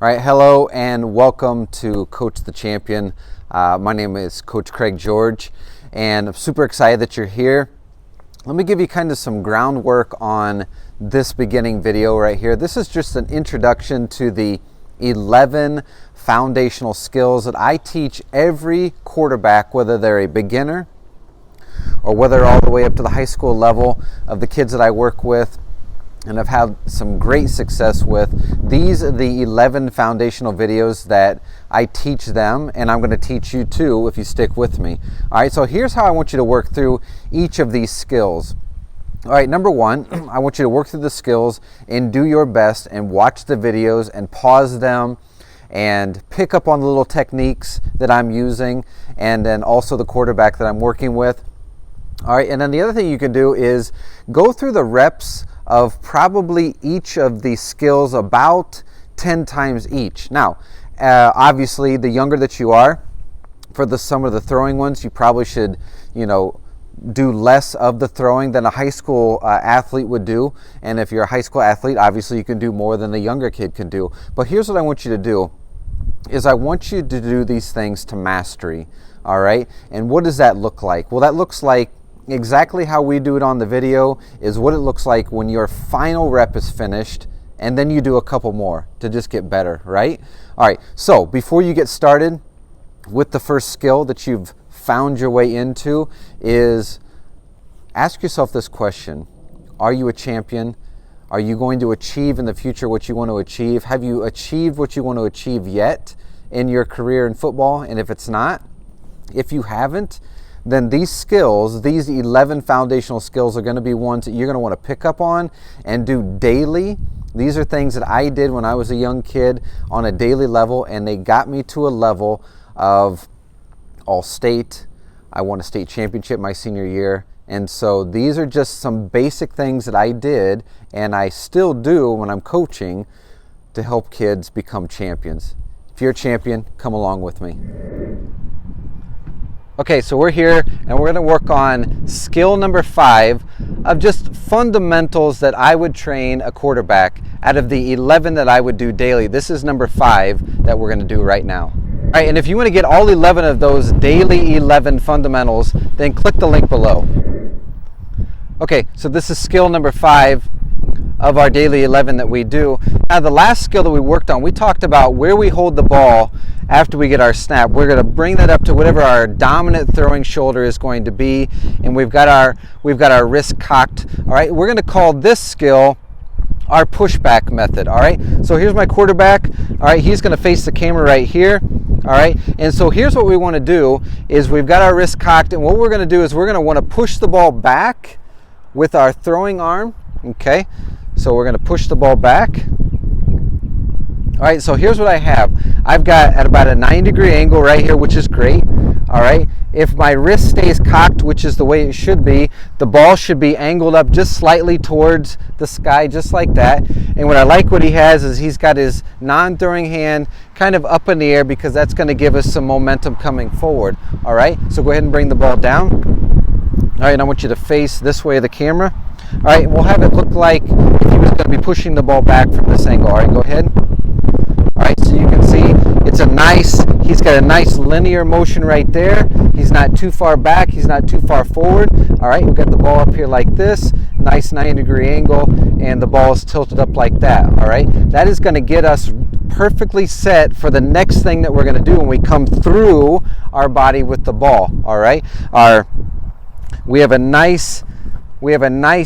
All right, hello and welcome to Coach the Champion. My name is Coach Craig George, and I'm super excited that you're here. Let me give you kind of some groundwork on this beginning video right here. This is just an introduction to the 11 foundational skills that I teach every quarterback, whether they're a beginner or whether all the way up to the high school level of the kids that I work with and I've had some great success with. These are the 11 foundational videos that I teach them, and I'm going to teach you too if you stick with me. All right, so here's how I want you to work through each of these skills. All right, number one, I want you to work through the skills and do your best and watch the videos and pause them and pick up on the little techniques that I'm using, and then also the quarterback that I'm working with. All right, and then the other thing you can do is go through the reps of probably each of these skills about 10 times each. Now, obviously, the younger that you are, for some of the throwing ones, you probably should, do less of the throwing than a high school athlete would do. And if you're a high school athlete, obviously you can do more than the younger kid can do. But here's what I want you to do, is I want you to do these things to mastery, all right? And what does that look like? Well, that looks like exactly how we do it on the video is what it looks like when your final rep is finished, and then you do a couple more to just get better, right? All right, so before you get started with the first skill that you've found your way into, is ask yourself this question: are you a champion? Are you going to achieve in the future what you want to achieve? Have you achieved what you want to achieve yet in your career in football? And if it's not, if you haven't, then these skills, these 11 foundational skills, are going to be ones that you're going to want to pick up on and do daily. These are things that I did when I was a young kid on a daily level, and they got me to a level of all-state. I won a state championship my senior year. And so these are just some basic things that I did and I still do when I'm coaching to help kids become champions. If you're a champion, come along with me. Okay, so we're here and we're going to work on skill number 5 of just fundamentals that I would train a quarterback out of the 11 that I would do daily. This is number 5 that we're going to do right now. All right, and if you want to get all 11 of those daily 11 fundamentals, then click the link below. Okay, so this is skill number 5 of our daily 11 that we do. Now, the last skill that we worked on, we talked about where we hold the ball after we get our snap. We're going to bring that up to whatever our dominant throwing shoulder is going to be, and we've got our wrist cocked. All right, we're going to call this skill our pushback method. All right, so here's my quarterback. All right, he's going to face the camera right here. All right, and so here's what we want to do is we've got our wrist cocked, and what we're going to do is we're going to want to push the ball back with our throwing arm. Okay, so we're going to push the ball back. All right, so here's what I have. I've got at about a 90-degree angle right here, which is great. All right, if my wrist stays cocked, which is the way it should be, the ball should be angled up just slightly towards the sky, just like that. And what I like what he has is he's got his non-throwing hand kind of up in the air because that's going to give us some momentum coming forward. All right, so go ahead and bring the ball down. All right, and I want you to face this way of the camera. All right, we'll have it look like if he was going to be pushing the ball back from this angle. All right, go ahead. All right, so you can see he's got a nice linear motion right there. He's not too far back, he's not too far forward. All right, we've got the ball up here like this, nice 90-degree angle, and the ball is tilted up like that. All right, that is going to get us perfectly set for the next thing that we're going to do when we come through our body with the ball. All right, we have a nice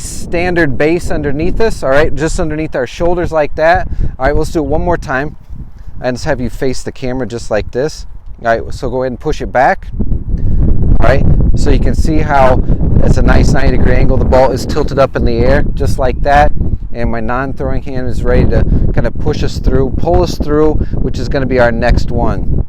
standard base underneath us, all right, just underneath our shoulders like that. All right, let's do it one more time. And just have you face the camera just like this. All right, so go ahead and push it back. All right, so you can see how it's a nice 90-degree angle. The ball is tilted up in the air just like that. And my non-throwing hand is ready to kind of push us through, pull us through, which is going to be our next one.